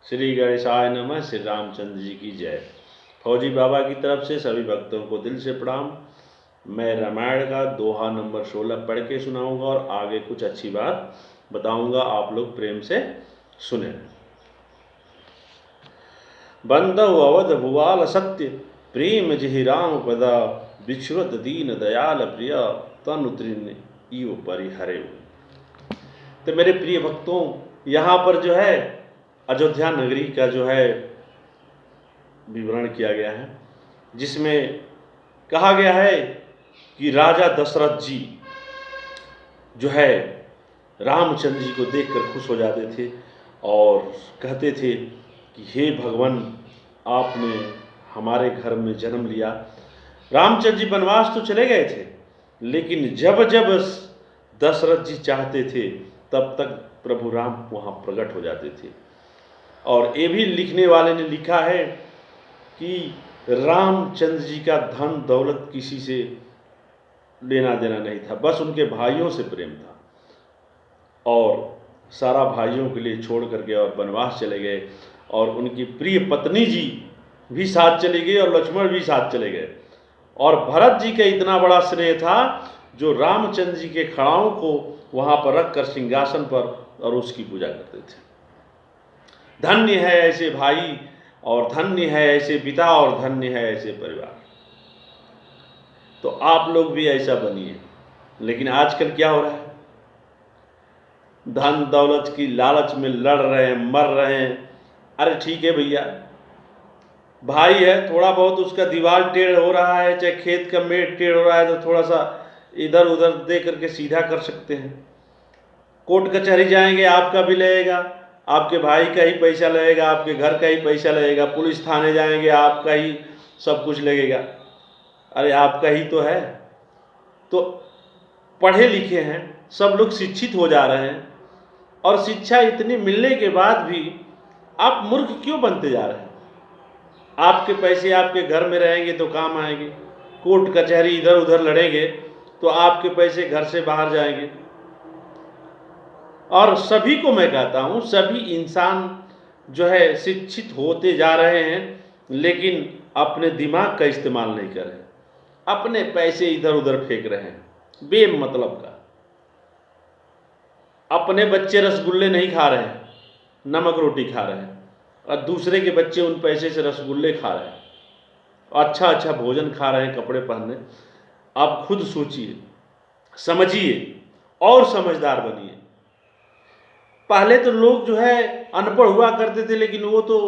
श्री गणेशाय नमः। श्री रामचंद्र जी की जय। फौजी बाबा की तरफ से सभी भक्तों को दिल से प्रणाम। मैं रामायण का दोहा नंबर 16 पढ़ के सुनाऊंगा और आगे कुछ अच्छी बात बताऊंगा, आप लोग प्रेम से सुने। बंधव अवध भुवाल सत्य, प्रेम जिहि राम पदा, विश्वत दीन दयाल प्रिय, तनु तृण इव परिहरे। तो मेरे प्रिय भक्तों, यहाँ पर जो है अयोध्या नगरी का जो है विवरण किया गया है, जिसमें कहा गया है कि राजा दशरथ जी जो है रामचंद्र जी को देखकर खुश हो जाते थे और कहते थे कि हे भगवान, आपने हमारे घर में जन्म लिया। रामचंद्र जी वनवास तो चले गए थे, लेकिन जब जब दशरथ जी चाहते थे तब तक प्रभु राम वहाँ प्रकट हो जाते थे। और ये भी लिखने वाले ने लिखा है कि रामचंद्र जी का धन दौलत किसी से लेना देना नहीं था, बस उनके भाइयों से प्रेम था। और सारा भाइयों के लिए छोड़ करके और वनवास चले गए, और उनकी प्रिय पत्नी जी भी साथ चली गई और लक्ष्मण भी साथ चले गए। और भरत जी का इतना बड़ा स्नेह था जो रामचंद्र जी के खड़ाओं को वहाँ पर रखकर सिंहासन पर और उसकी पूजा करते थे। धन्य है ऐसे भाई, और धन्य है ऐसे पिता, और धन्य है ऐसे परिवार। तो आप लोग भी ऐसा बनिए। लेकिन आजकल क्या हो रहा है, धन दौलत की लालच में लड़ रहे हैं, मर रहे हैं। अरे ठीक है भैया, भाई है, थोड़ा बहुत उसका दीवार टेढ़ हो रहा है, चाहे खेत का मेड़ टेढ़ हो रहा है, तो थोड़ा सा इधर उधर दे करके सीधा कर सकते हैं। कोर्ट कचहरी जाएंगे, आपका भी लगेगा, आपके भाई का ही पैसा लगेगा, आपके घर का ही पैसा लगेगा। पुलिस थाने जाएंगे, आपका ही सब कुछ लगेगा। अरे आपका ही तो है। तो पढ़े लिखे हैं, सब लोग शिक्षित हो जा रहे हैं, और शिक्षा इतनी मिलने के बाद भी आप मूर्ख क्यों बनते जा रहे हैं? आपके पैसे आपके घर में रहेंगे तो काम आएंगे, कोर्ट कचहरी इधर उधर लड़ेंगे तो आपके पैसे घर से बाहर जाएंगे। और सभी को मैं कहता हूँ, सभी इंसान जो है शिक्षित होते जा रहे हैं, लेकिन अपने दिमाग का इस्तेमाल नहीं कर रहे, अपने पैसे इधर उधर फेंक रहे हैं बेमतलब का। अपने बच्चे रसगुल्ले नहीं खा रहे हैं, नमक रोटी खा रहे हैं, और दूसरे के बच्चे उन पैसे से रसगुल्ले खा रहे हैं, अच्छा अच्छा भोजन खा रहे हैं, कपड़े पहनने। आप खुद सोचिए, समझिए और समझदार बनिए। पहले तो लोग जो है अनपढ़ हुआ करते थे, लेकिन वो तो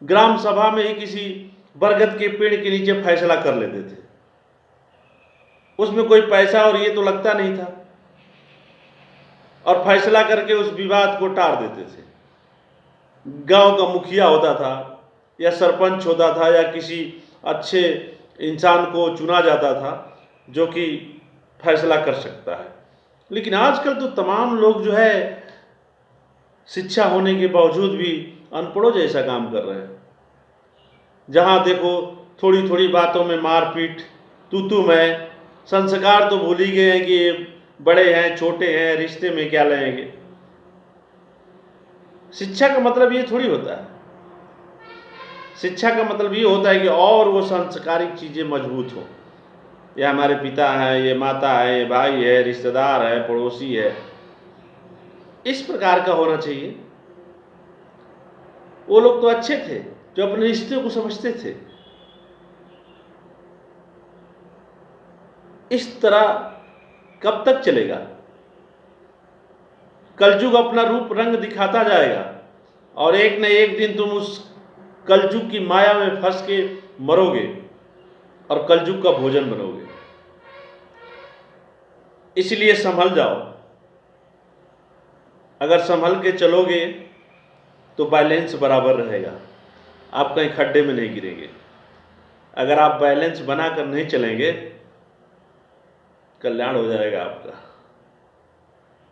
ग्राम सभा में ही किसी बरगद के पेड़ के नीचे फैसला कर लेते थे, उसमें कोई पैसा और ये तो लगता नहीं था, और फैसला करके उस विवाद को टार देते थे। गांव का मुखिया होता था या सरपंच होता था या किसी अच्छे इंसान को चुना जाता था जो कि फैसला कर सकता है। लेकिन आजकल तो तमाम लोग जो है शिक्षा होने के बावजूद भी अनपढ़ों जैसा काम कर रहे हैं। जहाँ देखो थोड़ी थोड़ी बातों में मारपीट, तू मैं। संस्कार तो भूल ही गए हैं कि बड़े हैं छोटे हैं, रिश्ते में क्या लेंगे। शिक्षा का मतलब ये थोड़ी होता है। शिक्षा का मतलब ये होता है कि और वो संस्कारिक चीज़ें मजबूत हो। ये हमारे पिता हैं, ये माता है, ये भाई है, रिश्तेदार है, पड़ोसी है, इस प्रकार का होना चाहिए। वो लोग तो अच्छे थे जो अपने रिश्ते को समझते थे। इस तरह कब तक चलेगा? कलयुग अपना रूप रंग दिखाता जाएगा, और एक न एक दिन तुम उस कलयुग की माया में फंस के मरोगे और कलयुग का भोजन बनोगे। इसलिए संभल जाओ। अगर संभल के चलोगे तो बैलेंस बराबर रहेगा, आप कहीं खड्डे में नहीं गिरेंगे। अगर आप बैलेंस बनाकर नहीं चलेंगे, कल्याण हो जाएगा आपका।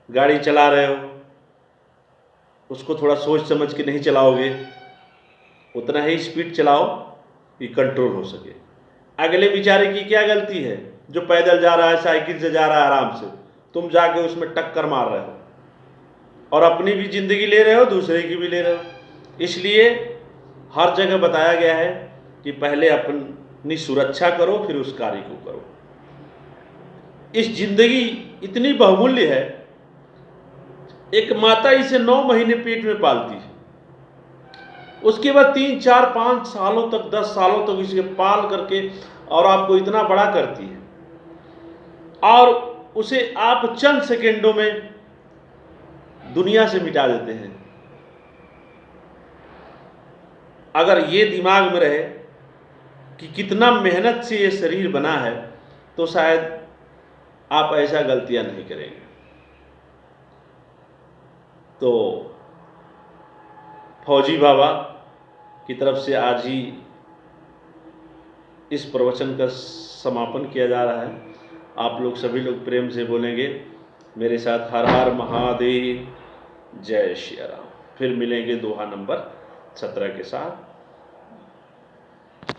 गाड़ी चला रहे हो, उसको थोड़ा सोच समझ के नहीं चलाओगे, उतना ही स्पीड चलाओ कि कंट्रोल हो सके। अगले बेचारे की क्या गलती है जो पैदल जा रहा है, साइकिल से जा रहा है आराम से, तुम जाके उसमें टक्कर मार रहे हो और अपनी भी जिंदगी ले रहे हो, दूसरे की भी ले रहे हो। इसलिए हर जगह बताया गया है कि पहले अपनी सुरक्षा करो, फिर उस कार्य को करो। इस जिंदगी इतनी बहुमूल्य है, एक माता इसे 9 महीने पेट में पालती है, उसके बाद 3, 4, 5 सालों तक, 10 सालों तक इसे पाल करके और आपको इतना बड़ा करती है, और उसे आप चंद सेकेंडों में दुनिया से मिटा देते हैं। अगर ये दिमाग में रहे कि कितना मेहनत से ये शरीर बना है, तो शायद आप ऐसा गलतियां नहीं करेंगे। तो फौजी बाबा की तरफ से आज ही इस प्रवचन का समापन किया जा रहा है। आप लोग सभी लोग प्रेम से बोलेंगे मेरे साथ, हर हर महादेव, जय श्री राम। फिर मिलेंगे दोहा नंबर 17 के साथ।